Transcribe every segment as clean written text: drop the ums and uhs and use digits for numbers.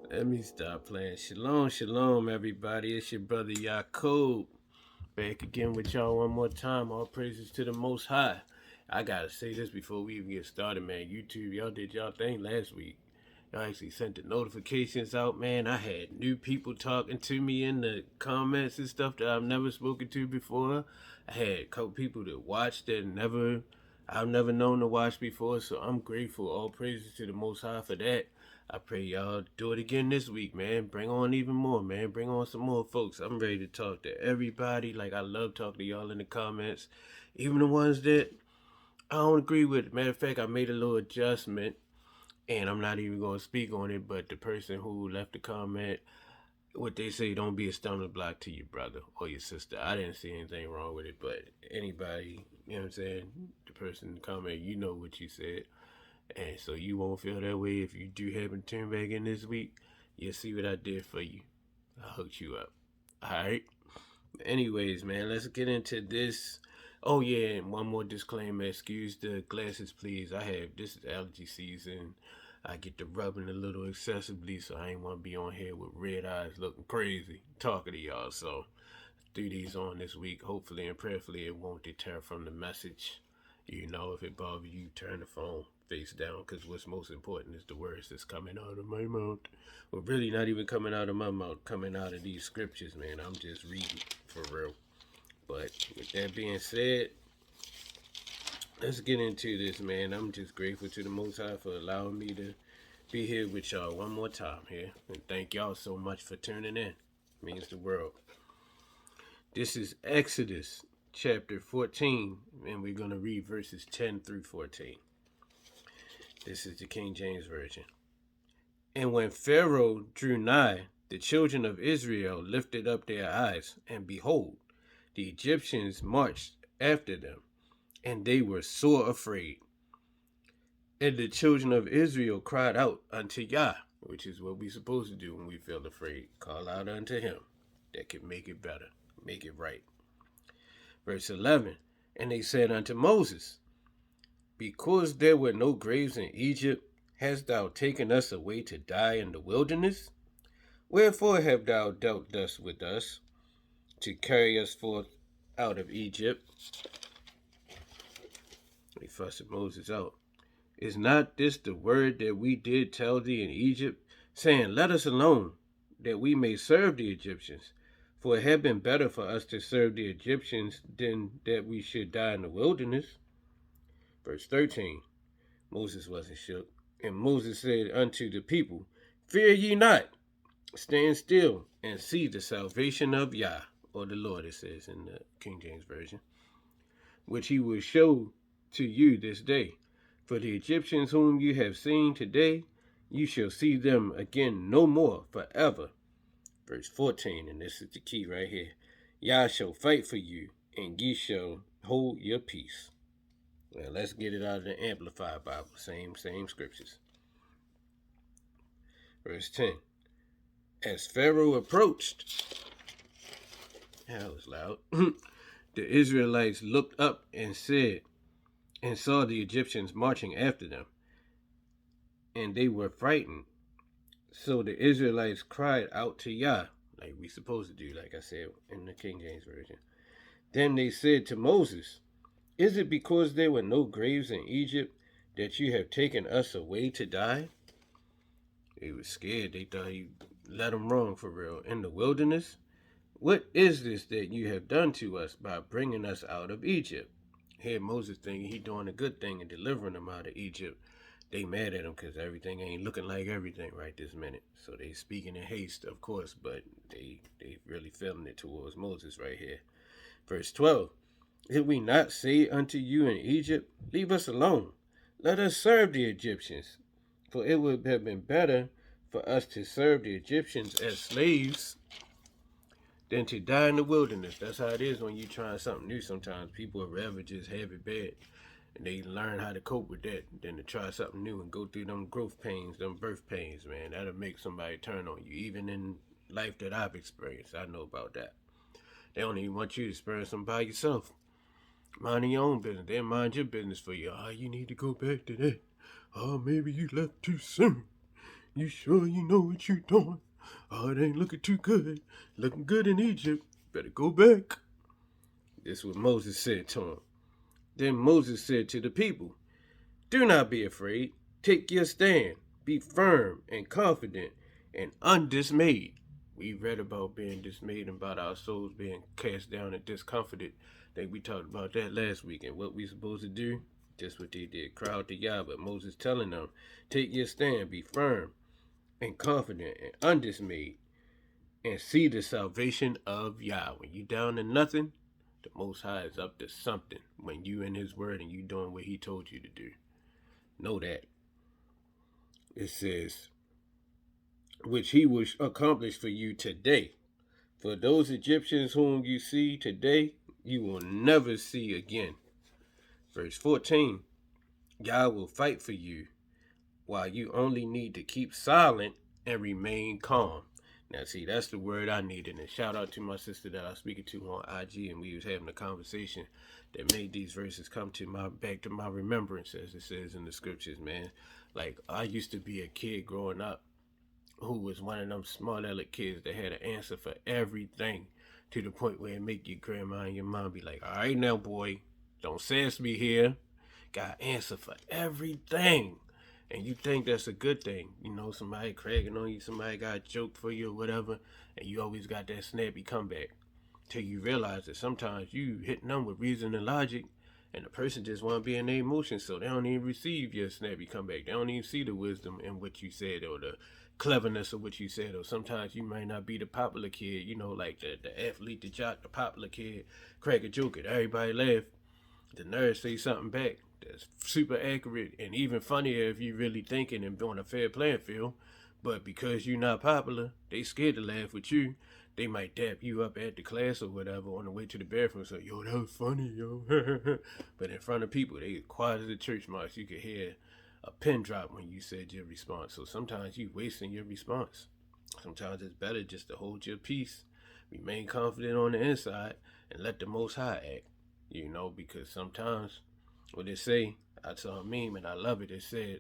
Let me stop playing. Shalom, shalom, everybody. It's your brother Yakub. Back again with y'all one more time. All praises to the Most High. I gotta say this before we even get started, man. YouTube, y'all did y'all thing last week. Y'all actually sent the notifications out, man. I had new people talking to me in the comments and stuff that I've never spoken to before. I had a couple people that watched that I've never known to watch before, so I'm grateful. All praises to the Most High for that. I pray y'all do it again this week, man. Bring on even more, man. Bring on some more folks. I'm ready to talk to everybody. Like, I love talking to y'all in the comments. Even the ones that I don't agree with. Matter of fact, I made a little adjustment, and I'm not even going to speak on it, but the person who left the comment, what they say, don't be a stumbling block to your brother or your sister. I didn't see anything wrong with it, but anybody, you know what I'm saying? The person in the comment, you know what you said. And so you won't feel that way if you do happen to turn back in this week. You'll see what I did for you. I hooked you up. Alright? Anyways, man, let's get into this. Oh yeah, and one more disclaimer. Excuse the glasses, please. This is allergy season. I get to rubbing a little excessively, so I ain't want to be on here with red eyes looking crazy talking to y'all. So do these on this week. Hopefully and prayerfully it won't deter from the message. You know, if it bothers you, turn the phone face down, because what's most important is the words that's coming out of my mouth. Well, really not even coming out of my mouth, coming out of these scriptures, man. I'm just reading for real. But with that being said, let's get into this, man. I'm just grateful to the Most High for allowing me to be here with y'all one more time here. And thank y'all so much for tuning in. It means the world. This is Exodus chapter 14, and we're going to read verses 10 through 14. This is the King James Version. And when Pharaoh drew nigh, the children of Israel lifted up their eyes, and behold, the Egyptians marched after them, and they were sore afraid. And the children of Israel cried out unto Yah, which is what we're supposed to do when we feel afraid. Call out unto him that can make it better, make it right. Verse 11, and they said unto Moses, because there were no graves in Egypt, hast thou taken us away to die in the wilderness? Wherefore have thou dealt thus with us, to carry us forth out of Egypt? They fussed Moses out. Is not this the word that we did tell thee in Egypt, saying, let us alone, that we may serve the Egyptians? For it had been better for us to serve the Egyptians than that we should die in the wilderness. Verse 13, Moses wasn't shook. And Moses said unto the people, fear ye not, stand still and see the salvation of Yah, or the Lord, it says in the King James Version, which he will show to you this day. For the Egyptians whom you have seen today, you shall see them again no more forever. Verse 14, and this is the key right here. Yah shall fight for you, and ye shall hold your peace. Well, let's get it out of the Amplified Bible. Same scriptures. Verse 10. As Pharaoh approached, that was loud, the Israelites looked up and saw the Egyptians marching after them, and they were frightened. So the Israelites cried out to Yah, like we supposed to do, like I said in the King James Version. Then they said to Moses, is it because there were no graves in Egypt that you have taken us away to die? They were scared. They thought he let them wrong for real. In the wilderness? What is this that you have done to us by bringing us out of Egypt? Here Moses thinking he doing a good thing and delivering them out of Egypt. They mad at him because everything ain't looking like everything right this minute. So they speaking in haste, of course, but they really feeling it towards Moses right here. Verse 12. Did we not say unto you in Egypt, leave us alone, let us serve the Egyptians? For it would have been better for us to serve the Egyptians as slaves than to die in the wilderness. That's how it is when you're trying something new sometimes. People would rather just have it bad, and they learn how to cope with that than to try something new and go through them growth pains, them birth pains, man. That'll make somebody turn on you. Even in life that I've experienced, I know about that. They don't even want you to experience them by yourself. Mind your own business. They mind your business for you. Oh, you need to go back to that. Oh, maybe you left too soon. You sure you know what you doing? Oh, it ain't looking too good. Looking good in Egypt. Better go back. This is what Moses said to him. Then Moses said to the people, do not be afraid. Take your stand. Be firm and confident and undismayed. We read about being dismayed and about our souls being cast down and discomforted. I think we talked about that last week. And what we supposed to do? Just what they did. Cry out to Yah, but Moses telling them, take your stand, be firm and confident and undismayed, and see the salvation of Yah. When you down to nothing, the Most High is up to something. When you in His Word and you doing what He told you to do. Know that. It says, which He will accomplish for you today. For those Egyptians whom you see today, you will never see again. Verse 14, God will fight for you, while you only need to keep silent and remain calm. Now, see, that's the word I needed. And shout out to my sister that I was speaking to on IG, and we was having a conversation that made these verses come to back to my remembrance, as it says in the scriptures, man. Like, I used to be a kid growing up who was one of them smart aleck kids that had an answer for everything, to the point where it make your grandma and your mom be like, all right now, boy, don't sass me here. Got an answer for everything. And you think that's a good thing. You know, somebody cracking on you, somebody got a joke for you or whatever, and you always got that snappy comeback. Till you realize that sometimes you hitting them with reason and logic, and the person just want to be in their emotions, so they don't even receive your snappy comeback. They don't even see the wisdom in what you said or the cleverness of what you said. Or sometimes you might not be the popular kid, you know, like the athlete, the jock, the popular kid, crack a joke and everybody laugh. The nerd say something back that's super accurate and even funnier if you really thinking and on a fair playing field. But because you're not popular, they scared to laugh with you. They might dap you up at the class or whatever on the way to the bathroom. So, yo, that was funny, yo. But in front of people, they quiet as a church mouse. You could hear a pin drop when you said your response. So sometimes you wasting your response. Sometimes it's better just to hold your peace, remain confident on the inside, and let the Most High act. You know, because sometimes what they say, I saw a meme and I love it. It said,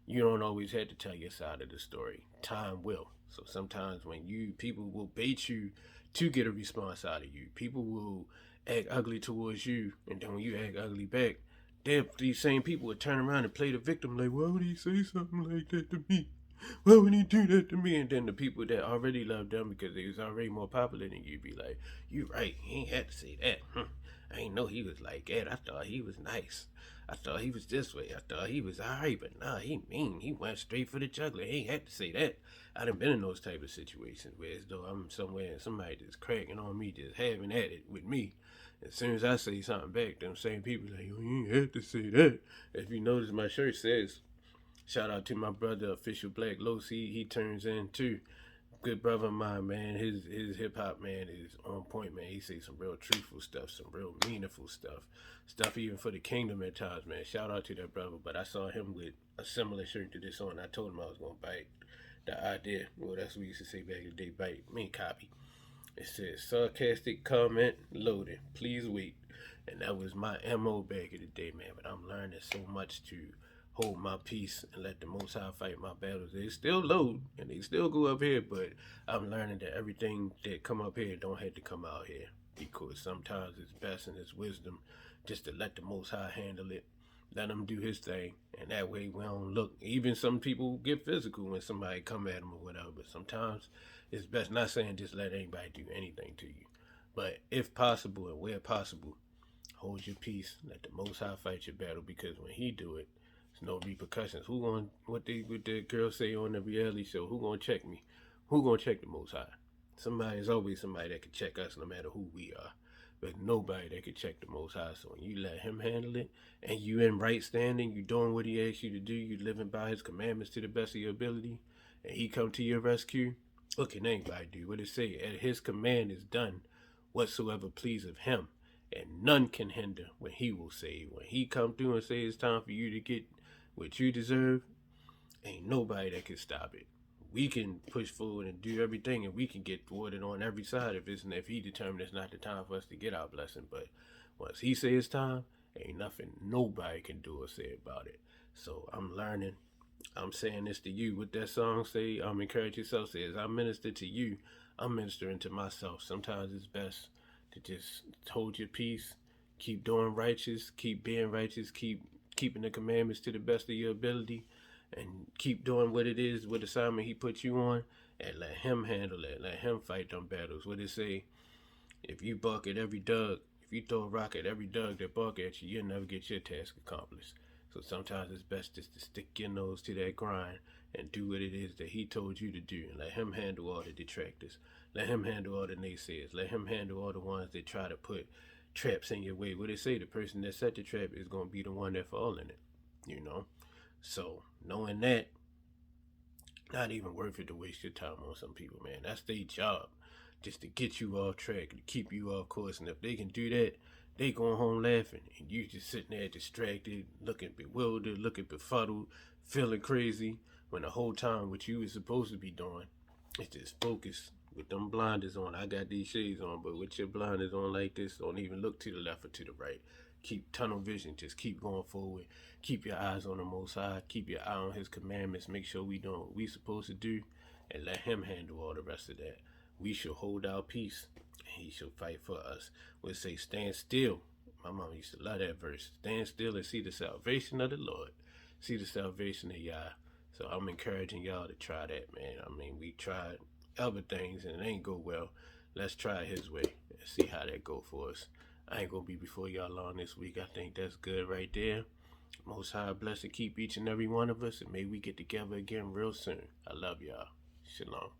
you don't always have to tell your side of the story. Time will. So sometimes when people will bait you to get a response out of you. People will act ugly towards you, and then when you act ugly back, these same people would turn around and play the victim like, why would he say something like that to me? Why would he do that to me? And then the people that already loved them because they was already more popular than you be like, you right, he ain't had to say that. I ain't know he was like that. I thought he was nice. I thought he was this way. I thought he was alright, but nah, he mean. He went straight for the jugular. He ain't had to say that. I done been in those type of situations where as though I'm somewhere and somebody just cracking on me, just having at it with me. As soon as I say something back, them same people like, oh, you ain't had to say that. If you notice, my shirt says, shout out to my brother, Official Black Los. He turns in too. Good brother of mine, man. His hip hop, man, is on point, man. He say some real truthful stuff, some real meaningful stuff. Stuff even for the kingdom at times, man. Shout out to that brother. But I saw him with a similar shirt to this on. I told him I was gonna bite the idea. Well, that's what we used to say back in the day, bite. Copy. It says sarcastic comment loaded. Please wait. And that was my MO back in the day, man. But I'm learning so much to hold my peace and let the Most High fight my battles. They still load and they still go up here, but I'm learning that everything that come up here don't have to come out here, because sometimes it's best and it's wisdom just to let the Most High handle it. Let him do his thing, and that way we don't look. Even some people get physical when somebody come at them or whatever, but sometimes it's best, not saying just let anybody do anything to you, but if possible and where possible, hold your peace, let the Most High fight your battle, because when he do it, there's no repercussions. Who gonna, what the girls say on the reality show, who gonna check me? Who gonna check the Most High? Somebody is always somebody that can check us no matter who we are. There's nobody that can check the Most High. So when you let him handle it, and you in right standing, you doing what he asks you to do, you living by his commandments to the best of your ability, and he come to your rescue, what can anybody do? What it say? At his command is done whatsoever pleaseth him, and none can hinder when he will save. When he come through and say it's time for you to get what you deserve, ain't nobody that can stop it. We can push forward and do everything, and we can get thwarted on every side if he determined it's not the time for us to get our blessing. But once he says it's time, ain't nothing nobody can do or say about it. So I'm learning I'm saying this to you. What that song say, encourage yourself says, I minister to you, I'm ministering to myself. Sometimes it's best to just hold your peace, keep doing righteous, keep being righteous, keep keeping the commandments to the best of your ability, and keep doing what it is, what assignment he put you on, and let him handle it. Let him fight them battles. What it say? If you bark at every dog, if you throw a rock at every dog that bark at you, you'll never get your task accomplished. So sometimes it's best just to stick your nose to that grind and do what it is that he told you to do, and let him handle all the detractors. Let him handle all the naysayers. Let him handle all the ones that try to put traps in your way. What they say, the person that set the trap is gonna be the one that fall in it. You know? So knowing that, not even worth it to waste your time on some people, man. That's their job. Just to get you off track, to keep you off course. And if they can do that, they going home laughing. And you just sitting there distracted, looking bewildered, looking befuddled, feeling crazy. When the whole time what you was supposed to be doing is just focus with them blinders on. I got these shades on, but with your blinders on like this, don't even look to the left or to the right. Keep tunnel vision. Just keep going forward. Keep your eyes on the Most High. Keep your eye on His commandments. Make sure we doing what we supposed to do, and let Him handle all the rest of that. We shall hold our peace, and He shall fight for us. We'll say, stand still. My mama used to love that verse. Stand still and see the salvation of the Lord. See the salvation of Yah. So I'm encouraging y'all to try that, man. I mean, we tried other things and it ain't go well. Let's try it His way and see how that go for us. I ain't gonna be before y'all long this week. I think that's good right there. Most High bless and keep each and every one of us, and may we get together again real soon. I love y'all. Shalom.